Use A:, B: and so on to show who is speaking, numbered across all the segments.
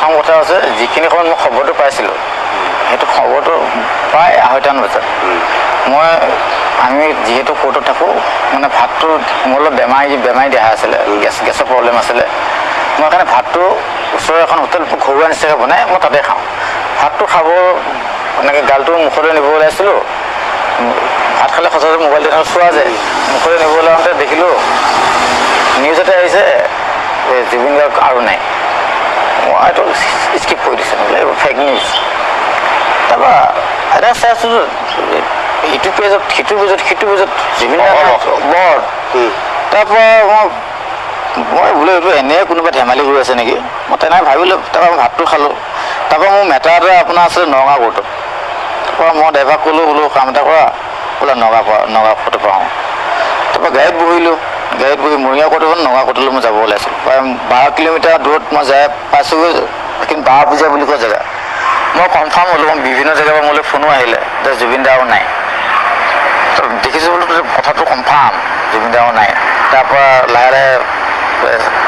A: প্ৰথম কথা হৈছে যিখিনি সময়ত মই খবৰটো পাইছিলোঁ সেইটো খবৰটো প্ৰায় 2:30মান বজাত আমি যিহেতু কোৰ্টত থাকোঁ মানে ভাতটো মোৰ অলপ বেমাৰী দেহা আছিলে গেছৰ প্ৰব্লেম আছিলে মই সেইকাৰণে ভাতটো ওচৰৰ এখন হোটেল ঘৰুৱা নিচিনাকৈ বনাই মই তাতে খাওঁ ভাতটো খাব এনেকৈ গালটো মুখলৈ নিব ওলাইছিলোঁ ভাত খালে সচৰাচৰ মোবাইলটো চোৱা যায় মুখলৈ নিব ওলাওঁতে দেখিলোঁ নিউজতে আহিছে জুবিন গাৰ্গ আৰু নাই মই এইটো স্কিপ কৰি দিছোঁ বোলে এইবোৰ ফেক নিউজ তাৰপৰা এটা চাই আছোঁ ইটো পেজত সিটো পেজত জুবিন বৰ তাৰপৰা মই বোলে এইটো এনেই কোনোবা ধেমালি কৰি আছে নেকি মই তেনেকৈ ভাবিলোঁ তাৰপৰা মই ভাতটো খালোঁ তাৰপৰা মোৰ মেটাৰ এটা আপোনাৰ আছিলে নগাঁও কোৰ্টত তাৰপৰা মই ড্ৰাইভাৰক ক'লোঁ বোলো কাম এটা কৰা বোলে নগাঁও কোৰ্টৰ পৰা আহোঁ তাৰপৰা গাড়ীত বহি মৰিগাঁও কোৰ্টৰ নগাঁও কোৰ্টলৈ মই যাব ওলাইছোঁ প্ৰায় 12 কিলোমিটাৰ দূৰত মই যাই পাইছোঁগৈ কিন্তু 12 পূজা বুলি কোৱা জেগা মই কনফাৰ্ম হ'লোঁ মই বিভিন্ন জেগাৰ পৰা মোলৈ ফোনো আহিলে যে জুবিন দাও নাই দেখিছোঁ বোলো কথাটো কনফাৰ্ম জুবিন দাও নাই তাৰপৰা লাহে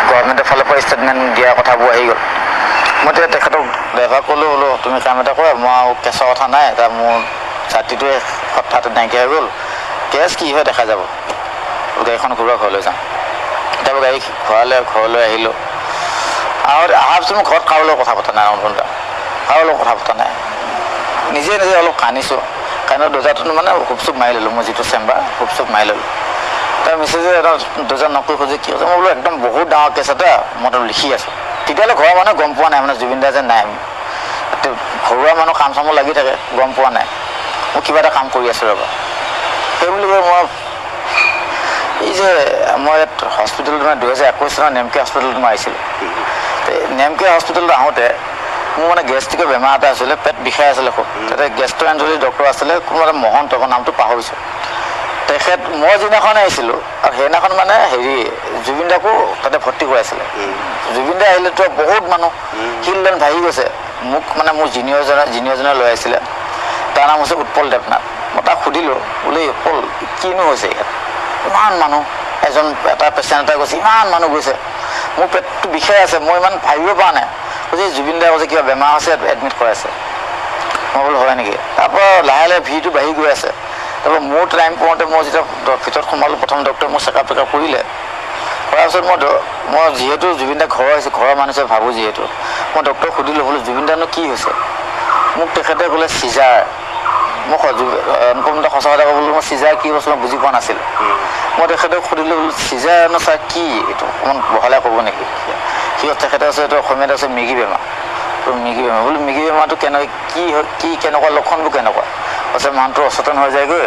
A: গভৰ্ণমেণ্টৰ ফালৰ পৰা ষ্টেটমেণ্ট দিয়া কথাবোৰ আহি গ'ল মই তেতিয়া তেখেতক ড্ৰাইভাৰক ক'লোঁ বোলো তুমি কাম এটা কৰা মই আৰু কেছৰ কথা নাই তাৰ মোৰ ছাতিটোৱে সপ্তাহটো নাইকিয়া হৈ গ'ল কেছ কি হয় দেখা যাব গাড়ীখন ঘূৰা ঘৰলৈ যাওঁ তাৰপৰা গাড়ী ঘৰলৈ আহিলোঁ আৰু অহাৰ পিছত মই ঘৰত কাৰোলৈ কথা পতা নাই ঘণ্টা কাৰোলৈ কথা পতা নাই নিজে অলপ কান্দিছোঁ কাইনৰ দৰ্জাটো মানে হুপচুপ মাৰি ল'লোঁ মই যিটো চেম্বাৰ হুপচুপ মাৰি ল'লোঁ তাৰ মেছেজে এটা দৰ্জা নকৰি খোজে কি হৈছে মই বোলো একদম বহুত ডাঙৰ কেছ এটা মই তাত লিখি আছোঁ তেতিয়াহ'লে ঘৰৰ মানুহে গম পোৱা নাই মানে জুবিন দা যে নাই ঘৰুৱা মানুহ কাম চামত লাগি থাকে গম পোৱা নাই মই কিবা এটা কাম কৰি আছোঁ ৰ'বা সেই বুলি কৈ মই এই যে মই ইয়াত হস্পিটেলত মানে 2021 চনৰ নেমকে হস্পিটেলত মই আহিছিলোঁ নেমকে হস্পিটেলত আহোঁতে মোৰ মানে গেষ্ট্ৰিকৰ বেমাৰ এটা আছিলে পেট বিষাই আছিলে খুব তাতে গেষ্ট্ৰ'এণ্ট্ৰলজি ডক্টৰ আছিলে কোনো এটা মহন্ত নামটো পাহৰিছোঁ তেখেত মই যিদিনাখন আহিছিলোঁ আৰু সেইদিনাখন মানে জুবিন দাকো তাতে ভৰ্তি কৰাইছিলে জুবিন দা আহিলেতো বহুত মানুহ শিলডন ভাঙি গৈছে মোৰ জিনিয়ৰজনে লৈ আহিছিলে তাৰ নাম হৈছে উৎপল দেৱনাথ মই তাক সুধিলোঁ বোলে উৎপল কিনো হৈছে ইয়াত ইমান মানুহ এটা পেচেণ্ট এটা গৈছে ইমান মানুহ গৈছে মোৰ পেটটো বিষাই আছে মই ইমান ভাবিব পৰা নাই কৈছে জুবিন দা কৈছে কিবা বেমাৰ আছে এডমিট কৰাইছে মই বোলো হয় নেকি তাৰপৰা লাহে ভিৰটো বাঢ়ি গৈ আছে তাৰপৰা মোৰ টাইম পাওঁতে মই যেতিয়া ভিতৰত সোমালোঁ প্ৰথম ডক্টৰে মোৰ চেকআপ কৰিলে কৰাৰ পিছত মই যিহেতু জুবিন দা ঘৰৰ মানুহ হিচাপে ভাবোঁ যিহেতু মই ডক্টৰক সুধিলোঁ বোলো জুবিন দানো কি হৈছে মোক তেখেতে ক'লে চিজাৰ মই অনুপম দা সঁচা কথা ক'বলৈ মই চিজাৰ কি বস্তু মই বুজি পোৱা নাছিলোঁ মই তেখেতক সুধিলোঁ বোলো চিজাৰনো ছাৰ কি এইটো অকণমান বহলাই ক'ব নেকি তেখেতে আছে এইটো অসমীয়াত আছে মেগী বেমাৰ বোলো মেগী বেমাৰটো কেনেকুৱা লক্ষণবোৰ কেনেকুৱা কৈছে মানুহটো অচেতন হৈ যায়গৈ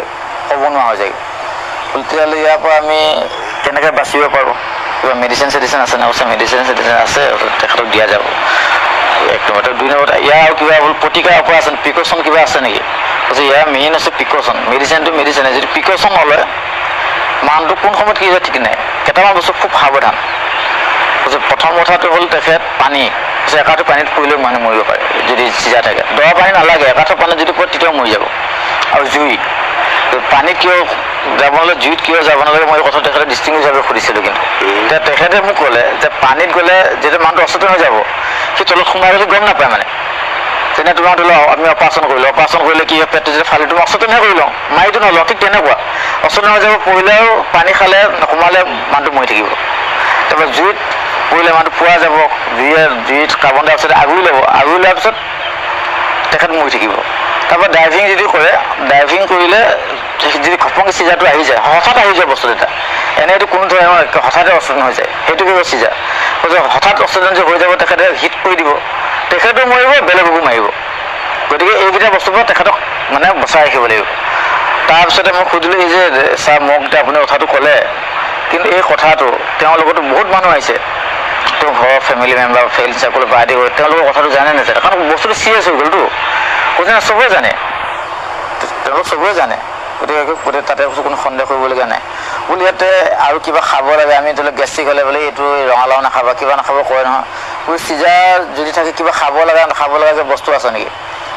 A: ক'ব নোৱাৰা হৈ যায়গৈ বোলো তেতিয়াহ'লে ইয়াৰ পৰা আমি কেনেকৈ বাচিব পাৰোঁ কিবা মেডিচিন চেডিচিন আছে নাই কৈছে মেডিচিন চেডিচিন আছে তেখেতক দিয়া যাব 1 নম্বৰ 2 নম্বৰ ইয়াৰ আৰু কিবা বোলো প্ৰতিকাৰ অপাৰেশ্যন প্ৰিকশ্যন কিবা আছে নেকি কৈছে ইয়াৰ মেইন আছে প্ৰিকশ্যন মেডিচিনটো মেডিচিনে যদি প্ৰিকশ্যন নলয় মানুহটো কোন সময়ত কি হয় ঠিক নাই কেইটামান বস্তু খুব সাৱধান কৈছে প্ৰথম কথাটো হ'ল তেখেত পানী কৈছে একাঠো পানীত পৰিলেও মানুহ মৰিব পাৰে যদি চিজা থাকে দৰা পানী নালাগে একাঠো পানীত যদি পৰে তেতিয়াও মৰি যাব আৰু জুই পানীত কিয় যাব নালাগে জুইত কিয় যাব নালাগে মই কথা তেখেতে ডিষ্টিংগুইছ হিচাপে সুধিছিলোঁ কিন্তু এতিয়া তেখেতে মোক ক'লে যে পানীত গ'লে যেতিয়া মানুহটো অচেতন হৈ যাব সি তলত সোমাই গ'লে গম নাপায় মানে তেনে তোমাৰ ধৰি লওক আমি অপাৰেশ্যন কৰিলে কি হয় পেটটো যেতিয়া ফালি তুমি অচেতনহে কৰি লওঁ মাৰিটো নলওঁ ঠিক তেনেকুৱা অচেতন হৈ যাব পৰিলেও পানী খালে সোমালে মানুহটো মৰি থাকিব তাৰপৰা জুইত পৰিলে মানুহটো পোৱা যাব জুইত কাৰ্বন ডাই অক্সাইড আগুৰি লোৱাৰ পিছত তেখেত মৰি থাকিব তাৰপৰা ড্ৰাইভিং যদি কৰে ড্ৰাইভিং কৰিলে যদি ঘপককৈ চিজাৰটো আহি যায় হঠাৎ আহি যায় বস্তু এটা এনেইটো কোনো ধৰণৰ হঠাতে অচেতন হৈ যায় সেইটো কি কয় চিজাৰ হঠাৎ অচেতন যে হৈ যাব তেখেতে হিট কৰি দিব তেখেতো মৰিব বেলেগকো মাৰিব গতিকে এইকেইটা বস্তুৰ পৰা তেখেতক মানে বচাই ৰাখিব লাগিব তাৰপিছতে মই সুধিলোঁ এই যে ছাৰ মোক এতিয়া আপুনি কথাটো ক'লে কিন্তু এই কথাটো তেওঁৰ লগতো বহুত মানুহ আহিছে তেওঁ ঘৰৰ ফেমিলি মেম্বাৰ ফ্ৰেণ্ড চাৰ্কলৰ পৰা আদি কৰি তেওঁলোকৰ কথাটো জানে নাজানে কাৰণ বস্তুটো চিৰিয়াছ হৈ গ'লতো কৈছে না চবেই জানে তেওঁলোক চবেই জানে গতিকে তাতে কোনো সন্দেহ কৰিবলগীয়া নাই বোলে ইয়াতে আৰু কিবা খাব লাগে আমি ধৰি লওক গেষ্ট্ৰিক হ'লে বোলে এইটো ৰঙালাও নাখাবা কিবা নাখাব কয় নহয় বোলে চিজাৰ যদি থাকে কিবা খাব লগা বস্তু আছে নেকি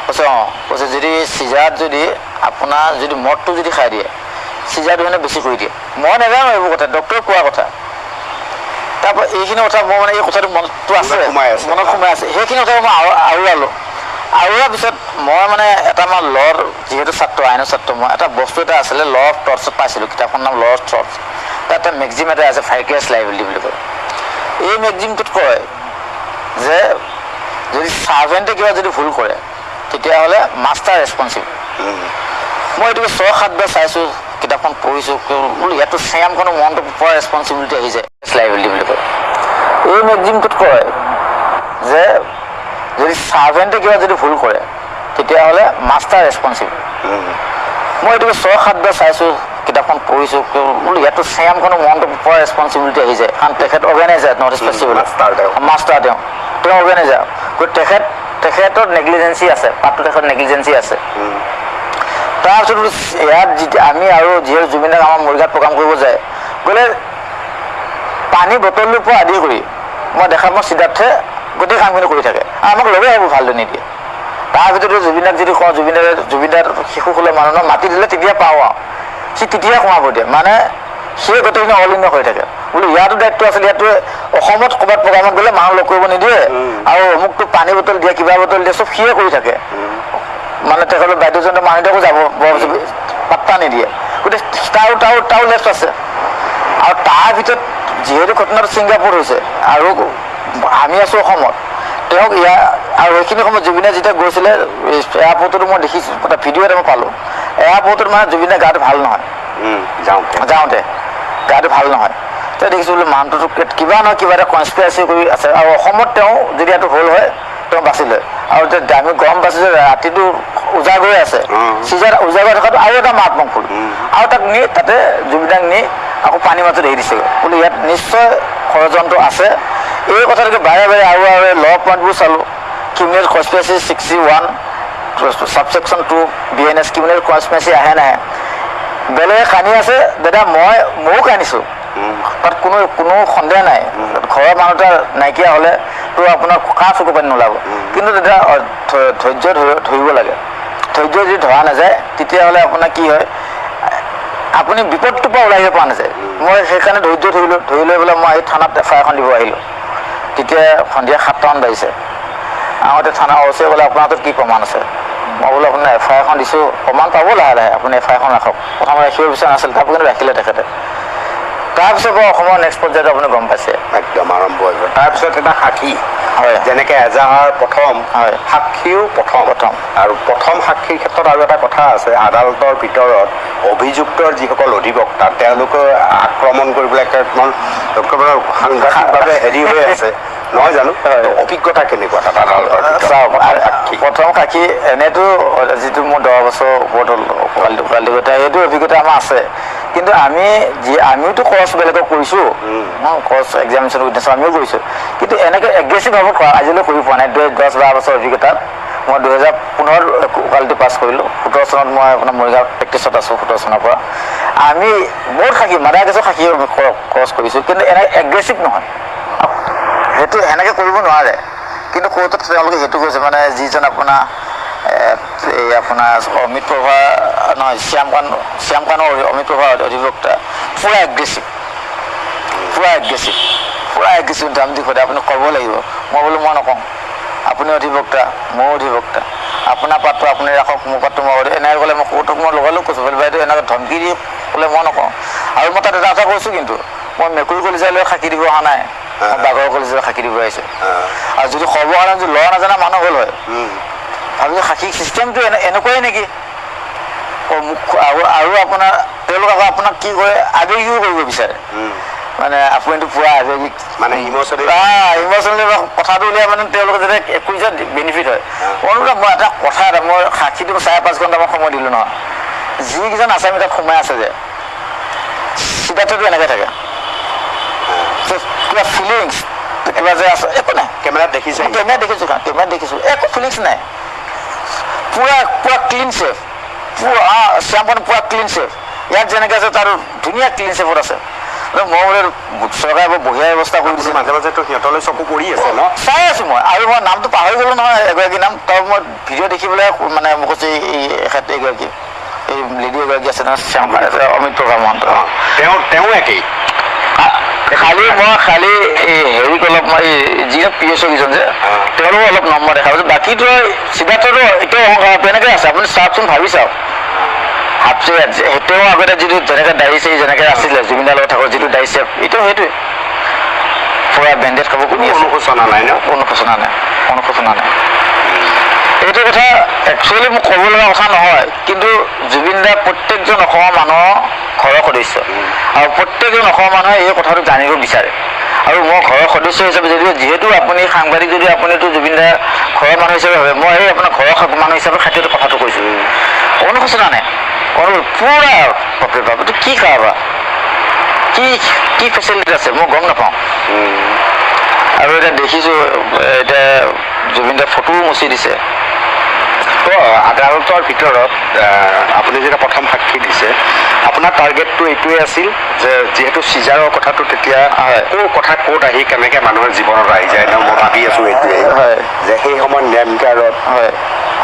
A: কৈছে কৈছে যদি চিজাৰত যদি আপোনাৰ যদি মদটো যদি খাই দিয়ে চিজাৰটো মানে বেছি কৰি দিয়ে মই নাজানো এইবোৰ কথা ডক্টৰে কোৱা কথা তাৰপৰা এইখিনি কথা মই মানে এই কথাটো মনটো আছে মনত সোমাই আছে সেইখিনি কথা মই আওৰালোঁ আওৰাৰ পিছত মই মানে এটা আমাৰ লৰ যিহেতু ছাত্ৰ আইনৰ ছাত্ৰ মই এটা বস্তু এটা আছিলে ল অফ টৰ্চত পাইছিলোঁ কিতাপখনৰ নাম ল অফ টৰ্চ তাত এটা মেগজিম এটা আছে ভাইকেৰাছ লাইবিলিটি বুলি কয় এই মেগজিমটোত কয় যে যদি ছাৰ্ভেণ্টে কিবা যদি ভুল কৰে তেতিয়াহ'লে মাষ্টাৰ ৰেছপনচিবল মই এইটোকে 6-7 বাৰ চাইছোঁ কিতাপখন পঢ়িছোঁ বোলো ইয়াতো চেমখনৰ মনটো পৰা ৰেছপনচিবিলিটি আহি যায় লাইবিলিটি বুলি কয় এই মেগজিমটোত কয় যে যদি ছাৰ্ভেণ্টে কিবা যদি ভুল কৰে তেতিয়াহ'লে মাষ্টাৰ ৰেছপনচিবল মই এইটোকে 6-7 বাৰ চাইছোঁ কিতাপখন পঢ়িছোঁ বোলো ইয়াতো চেমখনৰ মনটো পৰা ৰেছপনচিবিলিটি আহি যায় কাৰণ তেখেত অৰ্গেনাইজাৰ নট স্পেচিবল মাষ্টাৰ তেওঁ অৰ্গেনাইজাৰ গতিকে তেখেতৰ নেগলিজেঞ্চি আছে পাতটো তেখেতৰ নেগলিজেঞ্চি আছে তাৰপিছত ইয়াত আমি আৰু যিহেতু জুবিনদাক আমাৰ মৰিগাঁৱত প্ৰগ্ৰাম কৰিব যায় গ'লে পানী বটলটোৰ পৰা আদি কৰি মই দেখা পাওঁ সিদ্ধাৰ্থে গোটেই কামখিনি কৰি থাকে আমাক লগে আহিব ভালদৰে নিদিয়ে তাৰ ভিতৰতে জুবিনদাক যদি কওঁ জুবিনদাৰ শিশুসকলে মানুহক মাতি দিলে তেতিয়া পাওঁ আৰু সি তেতিয়াহে সোমাব দিয়ে মানে সেই গোটেইখিনি অল ইণ্ডিয়া হৈ থাকে বোলো ইয়াতো দায়িত্ব আছিলে ইয়াতো অসমত ক'ৰবাত প্ৰগ্ৰামত গ'লে মানুহ লগ কৰিব নিদিয়ে আৰু অমুকটো পানী বটল দিয়ে কিবা বটল দিয়ে চব সিয়ে কৰি থাকে মানে তেখেতৰ বাদ্যযন্ত্ৰ মানুহবিলাকো যাব পাত্তা নিদিয়ে গতিকে তাৰো লেফ্ট আছে আৰু তাৰ ভিতৰত যিহেতু ঘটনাটো ছিংগাপুৰ হৈছে আৰু আমি আছোঁ অসমত তেওঁক ইয়াৰ আৰু সেইখিনি সময়ত জুবিনে যেতিয়া গৈছিলে এয়াৰপৰ্টতো মই দেখিছোঁ এটা ভিডিঅ' এটা মই পালোঁ এয়াৰপৰ্টত মানে জুবিনে গাটো ভাল নহয় যাওঁতে গাটো ভাল নহয় তেওঁ দেখিছোঁ বোলে মানুহটো কিবা নহয় কিবা এটা কনস্পিৰেচি কৰি আছে আৰু অসমত তেওঁ যদি এইটো হ'ল হয় তেওঁ বাচিলে আৰু এতিয়া আমি গম পাইছোঁ যে ৰাতিটো উজাগৰে আছে উজাগৰ থকাটো আৰু এটা মাৰাত্মক ভুল আৰু তাক নি তাতে জুবিনাক নি আকৌ পানী মাজত এৰি দিছে বোলো ইয়াত নিশ্চয় ষড়যন্ত্ৰ আছে এই কথাটোকে বাৰে বাৰে আৰু ল পইণ্টবোৰ চালোঁ ক্ৰিমিনেল কনস্পিৰেচি 61 ছাবছেকশ্যন 2 BNS ক্ৰিমিনেল কনস্পিৰেচি আহে নাহে বেলেগে কানি আছে দাদা ময়ো কান্দিছোঁ তাত কোনো সন্দেহ নাই ঘৰৰ মানুহ এটা নাইকিয়া হ'লে তো আপোনাৰ কাৰ চকু পানী নোলাব কিন্তু দাদা ধৈৰ্য ধৰিব লাগে ধৈৰ্য যদি ধৰা নাযায় তেতিয়াহ'লে আপোনাৰ কি হয় আপুনি বিপদটোৰ পৰা ওলাই আহিব পৰা নাযায় মই সেইকাৰণে ধৈৰ্য ধৰি লৈ পেলাই মই আহি থানাত এফআইআৰ এখন দিব আহিলোঁ তেতিয়া সন্ধিয়া 7টামান বাজিছে আগতে থানা অচে বোলে আপোনাৰ হাতত কি প্ৰমাণ আছে মই বোলো আপোনাৰ এফআইআৰ এখন দিছোঁ প্ৰমাণ পাব লাহে লাহে আপুনি এফআইআৰ এখন ৰাখক প্ৰথমে ৰাখিব বিচৰা নাছিল তাৰপৰা কিন্তু ৰাখিলে তেখেতে তাৰপিছত বাৰু অসমৰ নেক্সট পৰ্যায়ত আপুনি গম পাইছে
B: একদম আৰম্ভ হৈ গ'ল তাৰপিছত এটা সাক্ষী
A: হয়
B: যেনেকৈ এজাহাৰ প্ৰথম
A: হয়
B: সাক্ষীও প্ৰথম আৰু প্ৰথম সাক্ষীৰ ক্ষেত্ৰত আৰু এটা কথা আছে আদালতৰ ভিতৰত অভিযুক্তৰ যিসকল অধিবক্তা তেওঁলোকে আক্ৰমণ কৰিবলৈ একেবাৰে সাংঘাতিকভাৱে হেৰি হৈ আছে নহয় জানো অভিজ্ঞতা কেনেকুৱা তাত আদালতৰ
A: চাওক প্ৰথম সাক্ষী এনেতো যিটো মোৰ 10 বছৰ ওপৰত অভিজ্ঞতা সেইটো অভিজ্ঞতা আমাৰ আছে কিন্তু আমিওতো কৰ্চ বেলেগক কৰিছোঁ কৰ্চ এক্সামিনেশ্যন উইটনেছ আমিও কৰিছোঁ কিন্তু এনেকৈ এগ্ৰেছিভ ভাৱে আজিলৈ কৰি পোৱা নাই 10-12 বছৰ অভিজ্ঞতাত মই 2015 কোৱালিটি পাছ কৰিলোঁ 17 চনত মই আপোনাৰ মৰিগাঁও প্ৰেক্টিছত আছোঁ 17 চনৰ পৰা আমি বহুত সাক্ষী মাদাৰ কেছৰ সাক্ষী কৰ্চ কৰিছোঁ কিন্তু এনে এগ্ৰেছিভ নহয় সেইটো এনেকৈ কৰিব নোৱাৰে কিন্তু কোৰ্টত তেওঁলোকে সেইটো কৈছে মানে যিজন আপোনাৰ এই আপোনাৰ অমিত প্ৰভা নহয় শ্যামকানৰ অমিত প্ৰভা অধিবক্তা পুৰা এগ্ৰেছিভ দাম দি সোধে আপুনি ক'ব লাগিব মই বোলো মই নকওঁ আপুনি অধিবক্তা ময়ো অধিবক্তা আপোনাৰ পাতটো আপুনি ৰাখক মোৰ পাতটো মই এনেকৈ ক'লে মই কোৰ্টক মই লগালেও কৈছোঁ বোলে বাইদেউ এনেকৈ ধমকি দি ক'লে মই নকওঁ আৰু মই তাত এটা কথা কৈছোঁ কিন্তু মই মেকুৰী কলিজালৈ সাক্ষী দিব অহা নাই মই বাঘৰ কলিজালৈ সাক্ষী দিব আহিছোঁ আৰু যদি সৰ্বসাধাৰণ যদি ল নাজানা মানুহ হ'ল হয় ভাবিছোঁ সাক্ষী চিষ্টেমটো এনেকুৱাই নেকি আৰু আপোনাৰ তেওঁলোক আকৌ আপোনাক কি কৰে আৱেগিকো কৰিব বিচাৰে মানে আপুনিতো পুৰা আৱেগিক
B: মানে
A: ইম'চনেলি কথাটো উলিয়াই মানে তেওঁলোকে যাতে একো যে বেনিফিট হয় অনুৰাগ মই এটা কথা মই সাক্ষীটো 5.5 ঘণ্টা মই সময় দিলোঁ নহয় যিকেইজন আছামী তাত সোমাই আছে যে সিদ্ধাৰ্থটো এনেকৈ থাকে কিবা ফিলিংছ কিবা যে আছে একো নাই
B: কেমেৰাত দেখিছোঁ
A: একো ফিলিংছ নাই পুৰা ক্লিন চেফ শ্যামখন পুৰা ক্লিন চেফ ইয়াত যেনেকৈ আছে তাৰ ধুনীয়া ক্লিন চেফত আছে মই বোলে চৰকাৰে বৰ বঢ়িয়া ব্যৱস্থা কৰি দিছে
B: মাজে মাজেতো সিহঁতলৈ চকু পৰি আছে ন
A: চাই আছোঁ মই আৰু মই নামটো পাহৰি গ'লোঁ নহয় এগৰাকী নাম তাৰ মই ভিডিঅ' দেখি পেলাই মানে মোক কৈছে এই এগৰাকী এই লেডি এগৰাকী আছে নহয় অমিত প্ৰভা মহন্ত
B: তেওঁ একেই
A: খালি হেৰিক অলপ মই যি PSO কেইজন যে তেওঁলোকো অলপ নম্বৰ দেখা পাইছোঁ। বাকীতো সিদ্ধাৰ্থটো এতিয়াও তেনেকৈ আছে। আপুনি চাওকচোন, ভাবি চাওক। তেওঁ আগতে যিটো যেনেকৈ দাড়ি চাৰি যেনেকৈ আছিলে জুবিনদাৰ লগত থাকোঁ যিটো দাড়ি চেপ এতিয়াও সেইটোৱে পুৰা বেণ্ডেজ খাব কোনো
B: অনুশোচনা নাই ন?
A: অনুশোচনা নাই। এইটো কথা একচুৱেলি মোক ক'ব লগা কথা নহয়, কিন্তু জুবিনদাৰ প্ৰত্যেকজন অসমৰ মানুহৰ ঘৰৰ সদস্য আৰু প্ৰত্যেকজন অসমৰ মানুহে এই কথাটো জানিব বিচাৰে। আৰু মই ঘৰৰ সদস্য হিচাপে যিহেতু আপুনি সাংবাদিক, যদি আপুনিতো জুবিনদাৰ ঘৰৰ মানুহ হিচাপে ভাবে, মই এই আপোনাৰ ঘৰৰ মানুহ হিচাপে খাতিৰত কথাটো কৈছোঁ। অনুশোচনা নাই, পুৰা বাপৰে বাপ, এইটো কি কাৰবাৰ, কি ফেচিলিটি আছে মই গম নাপাওঁ। আৰু এতিয়া দেখিছোঁ এতিয়া জুবিনদাৰ ফটোও মুচি দিছে।
B: আদালতৰ ভিতৰত আপুনি যেতিয়া প্ৰথম সাক্ষী দিছে, আপোনাৰ টাৰ্গেটটো এইটোৱে আছিল যে যিহেতু চিজাৰৰ কথাটো তেতিয়া ক'ৰ কথা ক'ত আহি কেনেকৈ মানুহৰ জীৱনত আহি যায় ন, মই ভাবি আছোঁ এইটোৱে যে সেই সময়ত ন্যায়াধিকাৰত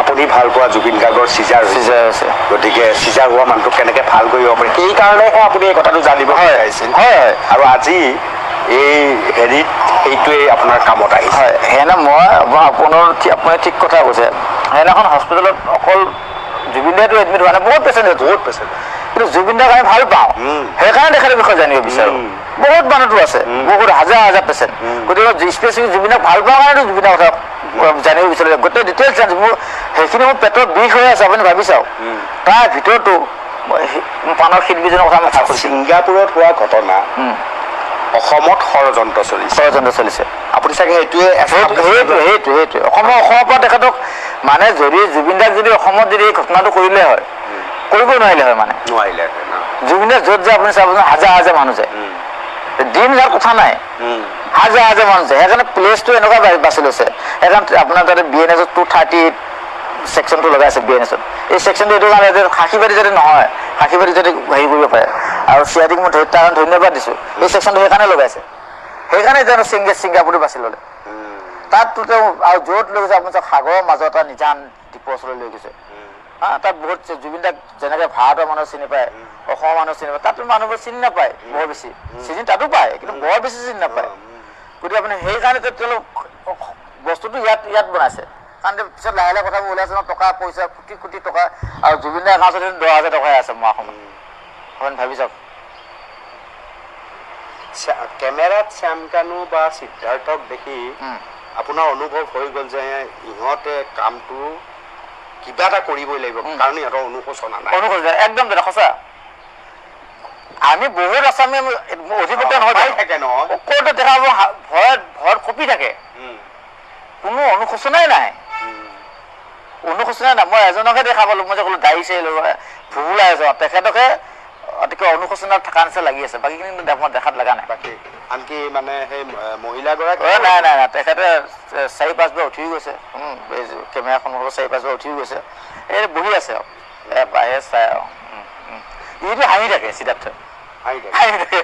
B: আপুনি ভাল পোৱা জুবিন গাৰ্গৰ চিজাৰ
A: আছে,
B: গতিকে চিজাৰ হোৱা মানুহটোক কেনেকৈ ভাল কৰিব পাৰি সেইকাৰণেহে আপুনি এই কথাটো জানিব বিচাৰিছিল। আৰু আজি এই হেৰিত এইটোৱে আপোনাৰ কামত আহিছে।
A: সেইদিনা আপুনি ঠিক কথা কৈছে। সেইদিনাখন হস্পিটেলত অকল জুবিনদাইটো এডমিট হোৱা নাই, বহুত পেচেণ্ট, কিন্তু জুবিনদাক আমি ভাল পাওঁ, সেইকাৰণে তেখেতৰ বিষয়ে জানিব বিচাৰোঁ। বহুত মানুহটো আছে, বহুত হাজাৰ পেচেণ্ট, গতিকে স্পেচিফিক জুবিনক ভাল পাওঁ কাৰণেতো জুবিনৰ কথা জানিব বিচাৰিব, গোটেই ডিটেইলছ জানিব। সেইখিনি মোৰ পেটৰ বিষ হৈ আছে, আপুনি ভাবি চাওক। তাৰ ভিতৰতো পানৰ শিল্পীজনৰ কথা মই কৈছোঁ।
B: ছিংগাপুৰত হোৱা ঘটনা অসমত ষড়যন্ত্ৰ চলিছে। আপুনি চাগে সেইটোৱে
A: অসমৰ পৰা তেখেতক মানে যদি জুবিনদাক যদি অসমত যদি এই ঘটনাটো কৰিলে হয়, কৰিব নোৱাৰিলে হয়, মানে জুবিনদাৰ য'ত যায় আপুনি চাবচোন, হাজাৰ মানুহ যায়, দিন যাৰ কথা নাই, হাজাৰ মানুহ যায়। সেইকাৰণে প্লেচটো এনেকুৱা বাছি লৈছে। সেইকাৰণে আপোনাৰ তাতে BNS 238 ছেকশ্যনটো লগাইছে। BNS-ত এই ছেকশ্যনটো এইটো কাৰণে যে সাক্ষীবাদী যাতে নহয়, সাক্ষীবাদী যাতে হেৰি কৰিব পাৰে। আৰু CID-ক মই তাৰ কাৰণে ধন্যবাদ দিছোঁ। এই ছেকশ্যনটো সেইকাৰণে লগাইছে, সেইকাৰণে জানো ছিংগাপুৰটো বাছি ল'লে। তাততো তেওঁ আৰু য'ত লৈ গৈছে আপুনি চাওক, সাগৰৰ মাজত এটা নিজান দ্বীপৰ ওচৰলৈ লৈ গৈছে। তাত বহুত জুবিনদাক যেনেকৈ ভাৰতৰ মানুহ চিনি পায়, অসমৰ মানুহ চিনি পায়, তাতো মানুহবোৰ চিনি নাপায় বৰ বেছি। চিনি তাতো পায়, কিন্তু বৰ বেছি চিনি নাপায়। গতিকে আপুনি সেইকাৰণে তেওঁলোক বস্তুটো ইয়াত বনাইছে। কাৰণ পিছত লাহে কথাবোৰ ওলাইছে ন, টকা পইচা কোটি টকা, আৰু জুবিনদাৰ একাউণ্টত 10,000 টকাই আছে মৰা সময়ত। আপুনি ভাবি চাওক।
B: কেমেৰাত শ্যামকানু বা সিদ্ধাৰ্থক দেখি আপোনাৰ অনুভৱ হৈ গ'ল যে ইহঁতে কামটো কিবা এটা কৰিবই লাগিব, কাৰণ ইহঁতৰ অনুশোচনা নাই।
A: একদম সঁচা। আমি বহুত আছামী অধিভুক্ত নহয়
B: থাকে নহয়,
A: ক'তো দেখা ভয়ত কঁপি থাকে, কোনো অনুশোচনাই নাই। মই এজনকহে দেখা পালোঁ, মই যে ক'লো দাড়ি চাৰি লগোৱা ভুবুলা এজন, তেখেতকে অতিকৈ অনুশোচনাত থকা নিচিনা লাগি আছে, বাকীখিনি মই দেখাত লগা নাই।
B: আনকি মানে সেই মহিলাগৰাকী
A: নাই, তেখেতে 4-5 বাৰ উঠি গৈছে, কেমেৰা সন্মুখত 4-5 বাৰ উঠি গৈছে, এই বহি আছে আৰু চাই আৰু ইটো হাঁহি থাকে, সিদ্ধাৰ্থ হাঁহি থাকে,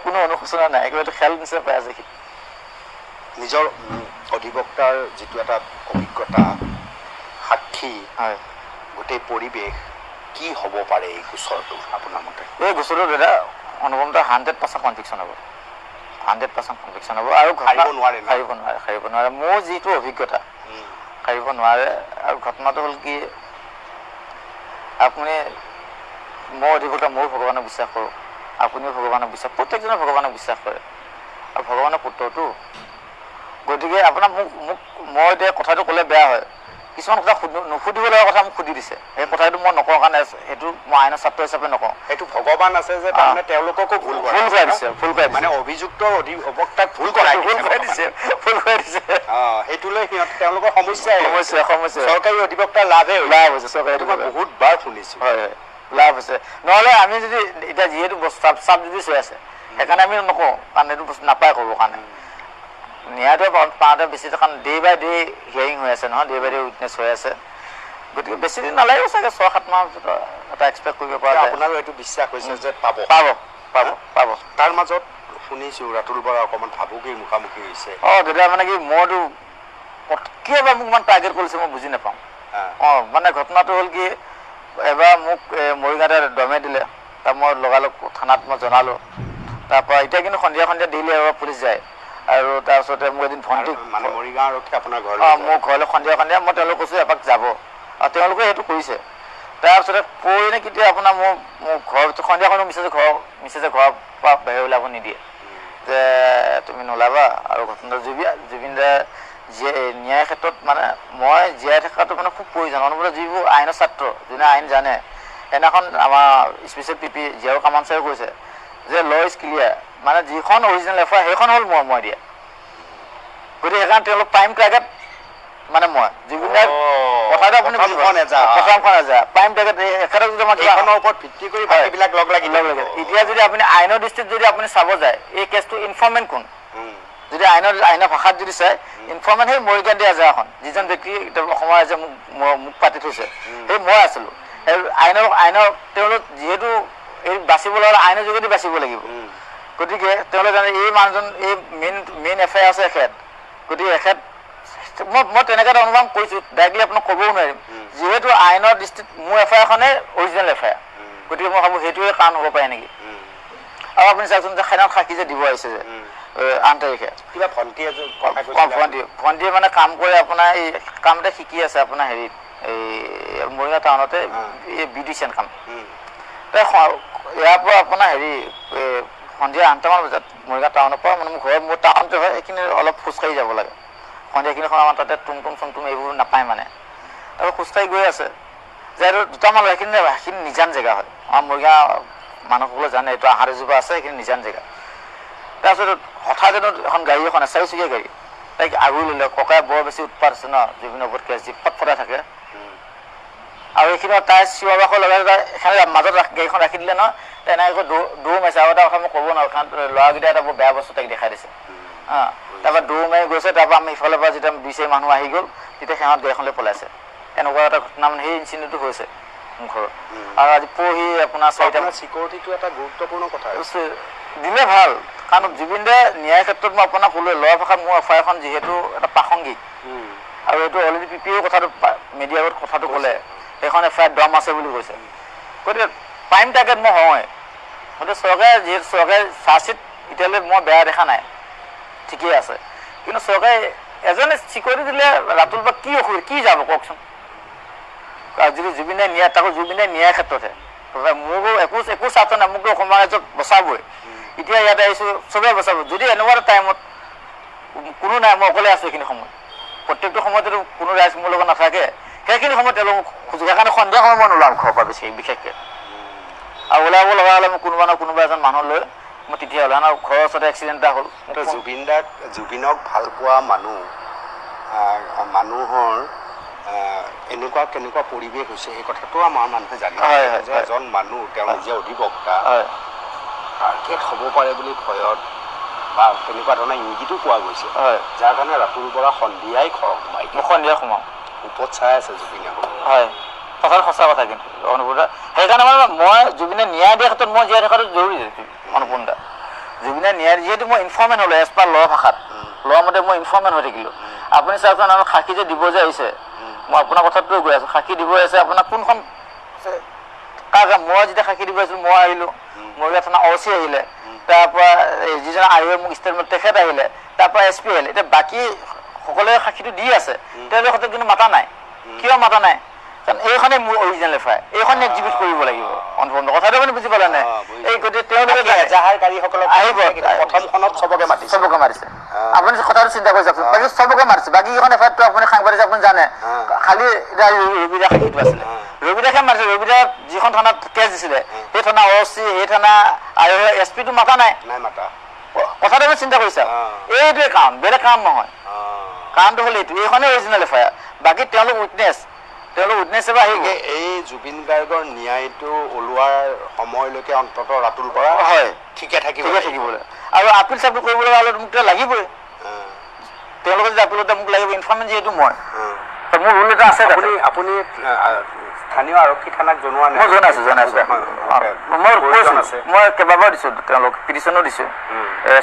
A: কোনো অনুশোচনা নাই, একেবাৰে খেল নিচিনা পাই আছে।
B: নিজৰ অধিবক্তাৰ যিটো এটা অভিজ্ঞতা, সাক্ষী, গোটেই পৰিৱেশ কি হ'ব পাৰে এই গোচৰটো আপোনাৰ মতে?
A: এই গোচৰটো দাদা অনুপমতা 100% কনভিকশ্যন হ'ব, 100% কনভিকশ্যন হ'ব। আৰু সাৰিব নোৱাৰে। মোৰ যিটো অভিজ্ঞতা, সাৰিব নোৱাৰে। আৰু ঘটনাটো হ'ল কি, আপুনি মই অধিবক্তা, ময়ো ভগৱানক বিশ্বাস কৰোঁ, আপুনিও ভগৱানক বিশ্বাস, প্ৰত্যেকজনে ভগৱানক বিশ্বাস কৰে, আৰু ভগৱানৰ পুত্ৰটো। গতিকে আপোনাৰ মই এতিয়া কথাটো ক'লে বেয়া হয়, কিছুমান কথা নুসুধিব লগা কথা মোক সুধি দিছে। সেই কথাটো মই নকওঁ কাৰণে সেইটো মই আইনৰ ছাত্ৰ হিচাপে নকওঁ।
B: সেইটো ভগৱান আছে যে তাৰমানে তেওঁলোককো ভুল কৰাই দিছে, মানে অভিযুক্ত অধিবক্তাক ভুল কৰাই দিছে। সেইটো লৈ তেওঁলোকৰ সমস্যা চৰকাৰী অধিবক্তাৰ লাভ হৈছে। চৰকাৰী বহুত বাৰ শুনিছোঁ,
A: লাভ হৈছে। নহ'লে আমি যদি এতিয়া যিহেতু চাব যদি চৈ আছে, সেইকাৰণে আমি নকওঁ, কাৰণ এইটো বস্তু নাপায় ক'বৰ কাৰণে। ন্যায়টো পাওঁতে বেছি, কাৰণ ডে বাই ডে হিয়াৰিং হৈ আছে নহয়, ডে বাই ডে উইটনেছ হৈ আছে। গতিকে বেছি দিন নালাগিব চাগে, 6-7 মাহৰ ভিতৰত এটা এক্সপেক্ট কৰিব পৰা যায়।
B: আপোনাৰো এইটো বিশ্বাস হৈছে যে পাব। তাৰ মাজত শুনিছোঁ ৰাতুল বৰা অকণমান ভাবুকিৰ মুখামুখি হৈছে।
A: দাদা মানে কি, মইতো কিয় বা মোক ইমান টাৰ্গেট কৰিছে মই বুজি নাপাওঁ। মানে ঘটনাটো হ'ল কি, এবাৰ মোক মৰিগাঁৱতে দমে দিলে, তাৰ মই লগালগ থানাত মই জনালোঁ। তাৰপৰা এতিয়া কিন্তু সন্ধিয়া ডেইলি এবাৰ পুলিচ যায়। আৰু তাৰপিছতে মোক এদিন ভণ্টি
B: মানে মৰিগাঁও আৰক্ষী আপোনাৰ ঘৰলৈ
A: মোৰ ঘৰলৈ সন্ধিয়া মই তেওঁলোকক কৈছোঁ এপাক যাব, আৰু তেওঁলোকে সেইটো কৰিছে। তাৰপিছতে পৰহিনে কেতিয়া আপোনাৰ মোৰ ঘৰ সন্ধিয়া মিছেছে ঘৰৰ পৰা বাহিৰ ওলাব নিদিয়ে যে তুমি নোলাবা। আৰু ঘটনা জুবিন দাৰ ন্যায়ৰ ক্ষেত্ৰত মানে মই জীয়াই থকাটো মানে খুব প্ৰয়োজন। অনুভূত যিবোৰ আইনৰ ছাত্ৰ, যোনে আইন জানে, সেইদিনাখন আমাৰ স্পেচিয়েল পিপি জিয়াউৰ কামাল ছাৰে কৈছে যে ল ইজ ক্লিয়াৰ, মানে যিখন অৰিজিনেল এফআইআৰ সেইখন হ'ল মই দিয়া। গতিকে সেইকাৰণে তেওঁলোক প্ৰাইম টাৰ্গেট মানে মই জুবিন দাৰ কথাটো আপুনি প্ৰথমখন প্ৰাইম টাৰ্গেট এখেতক যদি আমাৰ
B: এইখনৰ ওপৰত ভিত্তি কৰি বাকীবিলাক লগ লাগি
A: এতিয়া যদি আপুনি আইনৰ দৃষ্টিত যদি আপুনি চাব যায়, এই কেছটো ইনফৰ্মেণ্ট কোন? যদি আইনৰ ভাষাত যদি চাই, ইনফৰ্মেণ্ট সেই মৰিগাঁও দিয়া জেগাখন যিজন ব্যক্তি অসমৰ ৰাইজে মোক পাতি থৈছে, সেই মই আছিলোঁ। আইনৰ তেওঁলোক যিহেতু এই বাচিব লগা আইনৰ যোগেদি বাচিব লাগিব। গতিকে তেওঁলোকে জানে এই মানুহজন এই মেইন এফআইআৰ আছে এখেত। গতিকে এখেত মই তেনেকৈ এটা অনুমান কৰিছোঁ, ডাইৰেক্টলি আপোনাক ক'বও নোৱাৰিম। যিহেতু আইনৰ দৃষ্টিত মোৰ এফআইআৰখনেই অৰিজিনেল এফআইআৰ, গতিকে মই ভাবোঁ সেইটোৱে কাৰণ হ'ব পাৰে নেকি। আৰু আপুনি চাওকচোন যে সেনাত সাক্ষী যে দিব আহিছে যে 8 তাৰিখে,
B: কিবা
A: ভণ্টিয়ে মানে কাম কৰে আপোনাৰ এই কাম এটা শিকি আছে আপোনাৰ হেৰিত এই মৰিগাঁও টাউনতে এই বিউটিচিয়ান কাম। ইয়াৰ পৰা আপোনাৰ হেৰি সন্ধিয়া 8টামান বজাত মৰিগাঁও টাউনৰ পৰা মানে মোৰ টাউনতে হয়, সেইখিনি অলপ খোজকাঢ়ি যাব লাগে। সন্ধিয়াখিনি সময় আমাৰ তাতে চুমটুম এইবোৰ নাপায় মানে। তাৰপৰা খোজকাঢ়ি গৈ আছে যে এইটো দুটামান সেইখিনি নিজান জেগা হয়। আমাৰ মৰিগাঁও মানুহসকলে জানে এইটো আহাৰ এজোপা আছে, সেইখিনি নিজান জেগা। তাৰপিছত হঠাৎ এখন গাড়ী এখন 4চকীয়া গাড়ী তাইক আগুৰি ল'লে। ককাই বৰ বেছি উৎপাত আছে ন, জুবিনৰ ওপৰত কেছ দি ফটফটাই থাকে। আৰু এইখিনি তাই চিঞৰ বাখৰ লগাই মাজত গাড়ীখন ৰাখি দিলে নহয়, তেনেকৈ দৌৰ মাৰিছে। আৰু এটা কথা মই ক'ব নোৱাৰোঁ, কাৰণ ল'ৰাকেইটা এটা বৰ বেয়া বস্তু তাইক দেখাই দিছে। তাৰপৰা দৌৰ মাৰি গৈছে। তাৰপৰা আমি ইফালৰ পৰা যেতিয়া 2-4 মানুহ আহি গ'ল, তেতিয়া সিহঁত গাড়ীখনলৈ পলাইছে। এনেকুৱা এটা ঘটনা মানে সেই ইনচিডেণ্টটো হৈছে মোৰ ঘৰত। আৰু আজি পৰহি আপোনাৰ 4টা
B: চিকিউৰিটিটো এটা গুৰুত্বপূৰ্ণ কথা
A: দিলে ভাল, কাৰণ জুবিন দাৰ ন্যায়ৰ ক্ষেত্ৰত মই আপোনাক ক'লোৱে, ল'ৰা ভাষাত মোৰ এফআইআৰখন যিহেতু এটা প্ৰাসংগিক, আৰু এইটো অলৰেডি পিপিও কথাটো মিডিয়াৰ আগত কথাটো ক'লে, সেইখন এফআইআৰ দম আছে বুলি কৈছে। গতিকে প্ৰাইম টাৰ্গেট মই হয়। গতিকে চৰকাৰে চাৰ্জশ্বিট এতিয়ালৈ মই বেয়া দেখা নাই, ঠিকেই আছে। কিন্তু চৰকাৰে এজনে চিকিউৰিটি দিলে ৰাতুল বা কি যাব কওকচোন। যদি জুবিনে ন্যায়, তাকো জুবিনে ন্যায়ৰ ক্ষেত্ৰতহে, মোকো একো স্বাৰ্থ নাই, মোকতো অসমৰ ৰাইজক বচাবই। এতিয়া ইয়াতে আহিছোঁ, চবেই বচাব। যদি এনেকুৱা এটা টাইমত কোনো নাই, মই অকলে আছোঁ এইখিনি সময়ত, প্ৰত্যেকটো সময়তেতো কোনো ৰাইজ মোৰ লগত নাথাকে, সেইখিনি সময়ত তেওঁলোকক খোজো। সেইকাৰণে সন্ধিয়া সময়ত মই নোলাম ঘৰৰ পৰা বিশেষকৈ। আৰু ওলাব লগা হ'লে মই কোনোবা এজন মানুহ লৈ মই তেতিয়া ওলাই ঘৰৰ ওচৰতে এক্সিডেণ্ট এটা হ'ল।
B: জুবিনক ভাল পোৱা মানুহৰ কেনেকুৱা পৰিৱেশ হৈছে সেই কথাটো আমাৰ মানুহে জানে যে এজন মানুহ তেওঁ নিজে অধিবক্তা টাৰ্গেট হ'ব পাৰে বুলি ভয়ত বা তেনেকুৱা ধৰণৰ ইংগিতো পোৱা গৈছে, যাৰ কাৰণে ৰাতুল বৰা সন্ধিয়া সোমাওঁ ওপৰত চাই আছে জুবিনে।
A: হয়, কথাটো সঁচা কথা। কিন্তু অনুপূৰ্ণ সেইকাৰণে মানে মই জুবিনে ন্যায় দিয়াৰ ক্ষেত্ৰত মই জীয়াই থকাটো জৰুৰী। অনুপূৰ্ণ দা জুবিনে ন্যায় যিহেতু মই ইনফৰ্মেণ্ট হ'লোঁ, এজ পাৰ ল ভাষাত, ল মতে মই ইনফৰ্মেণ্ট হৈ থাকিলোঁ। আপুনি চাওকচোন, আমাক সাক্ষী যে দিব যে আহিছে, মই আপোনাৰ কথাটোৱে গৈ আছোঁ, সাক্ষী দিব আহিছে আপোনাৰ কোনখন মই যেতিয়া সাক্ষী দিব আহিছিলোঁ, মই আহিলোঁ, মৰিগাঁও থানা OC আহিলে, তাৰপৰা যিজন আয়োগে মোক ষ্টেটমেণ্ট তেখেত আহিলে, তাৰপৰা SP আহিলে। এতিয়া বাকী সকলোৱে সাক্ষীটো দি আছে, তেওঁলোকৰ ক্ষেত্ৰত কিন্তু মাতা নাই। কিয় মাতা নাই? কাৰণ এইখনেই মোৰ অৰিজিনেল এফআইআৰ, এইখনে এক্সিবিট কৰিব লাগিব। অনুপূৰ্ণ কথাটো মানে বুজি পালে নাই? এই গতিকে তেওঁলোকে আহিব,
B: প্ৰথমখনত চবকে মাতিছে।
A: আপুনি কথাটো চিন্তা কৰি চাওকচোন, বাকী চবকে মাতিছে। বাকী কেইখন এফআইআৰটো আপুনি সাংবাদিক আপুনি জানে, খালি এতিয়া ৰবিদা সাক্ষীটো আছিলে, ৰবিদাকে মাতিছে। ৰবিদা যিখন থানাত কেছ দিছিলে, সেই থানা OC, সেই থানা SPটো মাতা নাই। কথাটো আমি চিন্তা কৰিছা, এইটোৱে কাৰণ, বেলেগ কাৰণ নহয়। কাৰণটো হ'ল এইটো, এইখনেই অৰিজিনেল এফআইআৰ। বাকী তেওঁলোক উইটনেছ এবাৰ
B: এই জুবিন গাৰ্গৰ ন্যায়টো ওলোৱাৰ সময়লৈকে অন্তত ৰাতুল বৰা
A: হয়
B: ঠিকে
A: থাকিবলৈ। আৰু আপিল চাপিল কৰিব লগা হ'লে মোক লাগিবই। তেওঁলোকে যদি আপিলতে মোক লাগিব, ইনফৰ্মেণ্ট যিহেতু মই, মোৰ ৰুল এটা আছে।
B: আপুনি স্থানীয় আৰক্ষী থানাক জনোৱা নাই?
A: মই জনাইছোঁ। মই কেইবাবাৰ দিছোঁ, তেওঁলোক পিটিশ্যনো দিছোঁ,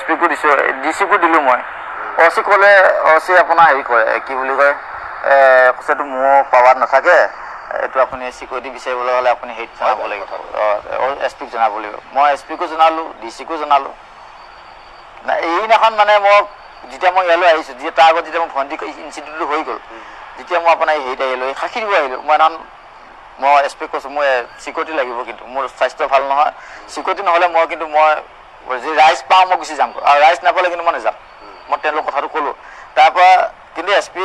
A: SPকো দিছোঁ, DCকো দিলোঁ। মই OC ক'লে, OC আপোনাৰ হেৰি কৰে, কি বুলি কয়, কৈছেতো মোৰ পাৱাৰত নাথাকে, এইটো আপুনি চিকিউৰিটি বিচাৰিবলৈ হ'লে আপুনি হেৰিত জনাব লাগিব, SP ক জনাব লাগিব। মই SP কো জনালোঁ, DC কো জনালোঁ। এইদিনাখন মানে মই যেতিয়া মই ইয়ালৈ আহিছোঁ, যেতিয়া তাৰ আগত যেতিয়া মোৰ ভণ্টি ইনষ্টিটিউটটো হৈ গ'ল, যেতিয়া মই আপোনাৰ হেৰিত আহিলোঁ, এই সাক্ষী দিব আহিলোঁ, মই SP ক কৈছোঁ মোৰ চিকিউৰিটি লাগিব, কিন্তু মোৰ স্বাস্থ্য ভাল নহয়, চিকিউৰিটি নহ'লে মই কিন্তু যি ৰাইজ পাওঁ মই গুচি যাম, আৰু ৰাইজ নাপালে কিন্তু মই নাযাম। মই তেওঁলোকক কথাটো ক'লোঁ। তাৰপৰা কিন্তু SP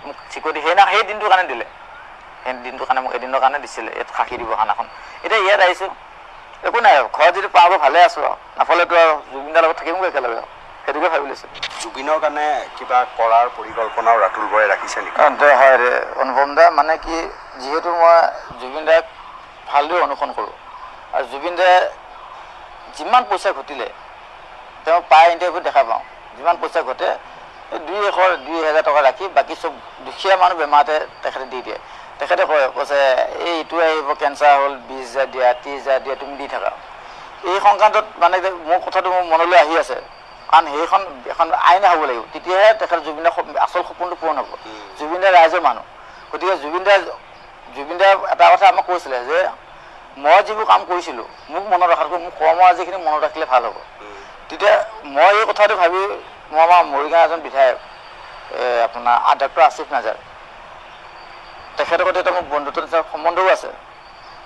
A: মোক চিকিউৰিটি সেই দিনটোৰ কাৰণে দিলে, সেই দিনটোৰ কাৰণে মোক এদিনৰ কাৰণে দিছিলে ইয়াত সাক্ষী দিব খানাখন। এতিয়া ইয়াত আহিছোঁ, একো নাই, ঘৰত যদি পাওঁ ভালে আছোঁ আৰু, নাপালেতো আৰু জুবিনদাৰ লগত থাকিমগৈ একেলগে আৰু, সেইটোকে ভাবি লৈছোঁ।
B: জুবিনৰ কাৰণে কিবা কৰাৰ পৰিকল্পনাও ৰাতুল বৰাই ৰাখিছে নেকি?
A: হয় অনুপম দা, মানে কি যিহেতু মই জুবিন দাক ভালদৰে অনুসৰণ কৰোঁ, আৰু জুবিন দাই যিমান পইচা ঘটিলে তেওঁ প্ৰায় ইণ্টাৰভিউত দেখা পাওঁ, যিমান পইচা ঘটে এই 2,000 টকা ৰাখি বাকী চব দুখীয়া মানুহ বেমাৰতে তেখেতে দি দিয়ে। তেখেতে কৈছে এইটো আহিব কেঞ্চাৰ হ'ল, 20,000 দিয়া, 30,000 দিয়া, তুমি দি থাকা। এই সংক্ৰান্তত মানে মোৰ কথাটো মোৰ মনলৈ আহি আছে, কাৰণ সেইখন এখন আইন হ'ব লাগিব, তেতিয়াহে তেখেত জুবিনদাৰ আচল সপোনটো পূৰণ হ'ব। জুবিনদাৰ ৰাইজৰ মানুহ, গতিকে জুবিনদাৰ এটা কথা আমাক কৈছিলে যে মই যিবোৰ কাম কৰিছিলোঁ মোক মনত ৰখাতকৈ মোক কৰ্মৰাজিখিনি মনত ৰাখিলে ভাল হ'ব। তেতিয়া মই এই কথাটো ভাবি মই আমাৰ মৰিগাঁও এজন বিধায়ক আপোনাৰ ডক্টৰ আছিফ নাজাৰ, তেখেতৰ সৈতে এটা মোৰ বন্ধুত্ব নিচিনা সম্বন্ধও আছে।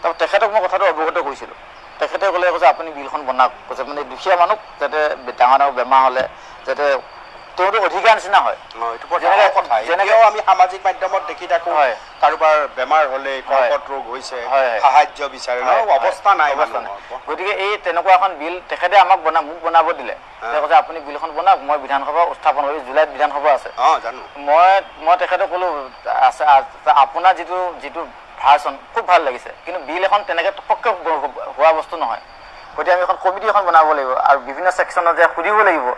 A: তাৰপৰা তেখেতক মই কথাটো অৱগত কৰিছিলোঁ। তেখেতে ক'লে কৈছে আপুনি বিলখন বনাওক, কৈছে মানে দুখীয়া মানুহ যাতে ডাঙৰ বেমাৰ হ'লে যাতে তেওঁতো অধিকাৰ নিচিনা হয়।
B: যেনেকৈ আমি সামাজিক মাধ্যমত দেখি থাকোঁ, কাৰোবাৰ বেমাৰ হ'লে কৰ্কট ৰোগ হৈছে, সাহায্য বিচাৰে, অৱস্থা নাই।
A: গতিকে এই তেনেকুৱা এখন বিল তেখেতে মোক বনাব দিলে। তেওঁ কৈছে আপুনি বিলখন বনাওক, মই বিধানসভা উত্থাপন কৰি, জুলাইত বিধানসভা আছে। মই তেখেতক ক'লোঁ আপোনাৰ যিটো ভাৰ্চন খুব ভাল লাগিছে, কিন্তু বিল এখন তেনেকৈ পটককৈ হোৱা বস্তু নহয়। গতিকে আমি এখন কমিটি এখন বনাব লাগিব, আৰু বিভিন্ন ছেকশ্যনত যে সুধিব লাগিব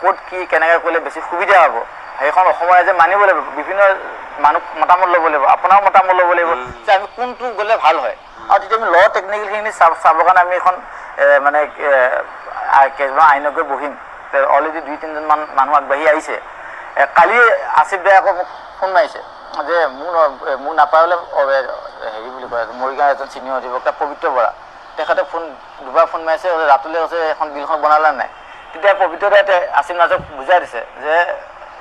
A: ক'ত কি কেনেকৈ কৰিলে বেছি সুবিধা হ'ব, সেইখন অসমৰ ৰাইজে মানিব লাগিব, বিভিন্ন মানুহ মতামত ল'ব লাগিব, আপোনাৰ মতামত ল'ব লাগিব যে আমি কোনটো গ'লে ভাল হয়। আৰু তেতিয়া আমি টেকনিকেলখিনি চাবৰ কাৰণে আমি এখন মানে কেইজনমান আইনজ্ঞ বহিম। অলৰেডি 2-3জনমান মানুহ আগবাঢ়ি আহিছে। কালি আছিফ দাই আকৌ মোক ফোন মাৰিছে যে মোক নাপালে হেৰি বুলি কয়, মৰিগাঁও এজন ছিনিয়ৰ অধিবক্তা পবিত্ৰ বৰা, তেখেতে দুবাৰ ফোন মাৰিছে, ৰাতুলে কৈছে এখন বিলখন বনালে নাই। তেতিয়া পবিত্ৰ দাই আছিফ নাজক বুজাই দিছে যে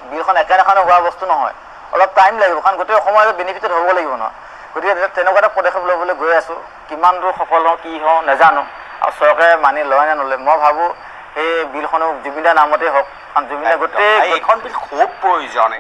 A: বিলখন একেদিনাখনে হোৱা বস্তু নহয়, অলপ টাইম লাগিব, কাৰণ গোটেই অসমৰ বেনিফিটেড হ'ব লাগিব নহয়। গতিকে তেনেকুৱা এটা পদক্ষেপ ল'বলৈ গৈ আছোঁ। কিমান দূৰ সফল হওঁ কি হওঁ নাজানো, আৰু চৰকাৰে মানি লয় নে নলয়। মই ভাবোঁ সেই বিলখনো জুবিনদাৰ নামতেই হওক, কাৰণ জুবিনে গোটেই
B: এইখন বিল খুব প্ৰয়োজন।